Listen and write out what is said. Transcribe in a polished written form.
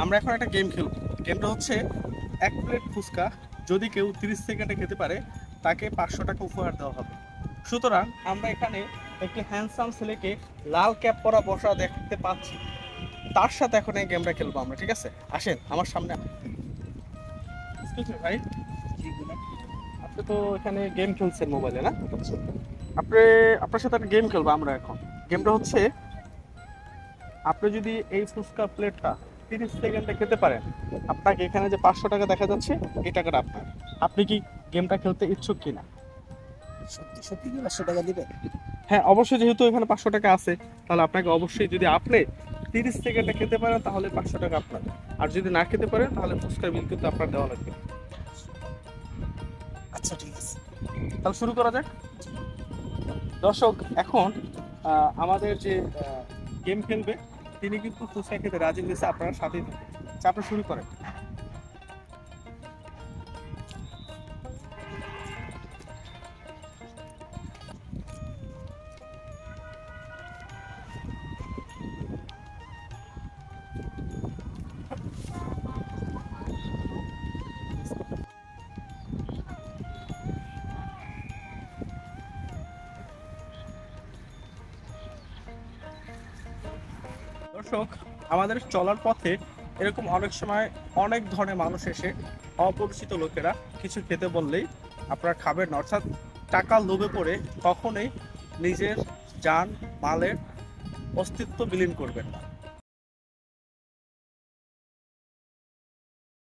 আমরা এখন একটা গেম খেলব। গেমটা হচ্ছে এক প্লেট ফুচকা যদি কেউ 30 সেকেন্ডে খেতে পারে তাকে 500 টাকা উপহার দেওয়া হবে। সুতরাং আমরা এখানে একটি হ্যান্ডসাম ছেলেকে লাল ক্যাপ পরা বসা দেখতে পাচ্ছি, তার সাথে এখন এই গেমটা খেলবো আমরা। ঠিক আছে, আসেন আমার সামনে। Excuse me, ভাই, আপনি তো এখানে গেম খেলছেন মোবাইলে, না? আপনি, আপনার সাথে একটা গেম খেলবো আমরা এখন। গেমটা হচ্ছে, আপনি যদি এই ফুচকা প্লেটটা 30 সেকেন্ডে খেতে পারেন, আপনাকে এখানে যে 500 টাকা দেখা যাচ্ছে এই টাকাটা আপনার। আপনি কি গেমটা খেলতে ইচ্ছুক কিনা? সত্যি সত্যি কি 500 টাকা দিবে? হ্যাঁ অবশ্যই, যেহেতু এখানে 500 টাকা আছে তাহলে আপনাকে অবশ্যই, যদি আপনি 30 সেকেন্ডে খেতে পারেন তাহলে 500 টাকা আপনার, আর যদি না খেতে পারেন তাহলে ফুচকার বিল কিন্তু আপনার দেওয়া লাগবে। আচ্ছা ঠিক আছে। তাহলে শুরু করা যাক। দর্শক, এখন আমাদের যে গেম খেলবে তিনি কিন্তু ফুচকা খেতে রাজি হয়েছে, আপনারা সাথেই থাকুন। আচ্ছা, আপনি শুরু করেন। দর্শক, আমাদের চলার পথে এরকম অনেক সময় অনেক ধরনের মানুষ এসে, অপরিচিত লোকেরা কিছু খেতে বললেই আপনারা খাবেন না, অর্থাৎ টাকার লোভে পড়ে কখনোই নিজের জান মালের অস্তিত্ব বিলীন করবেন না।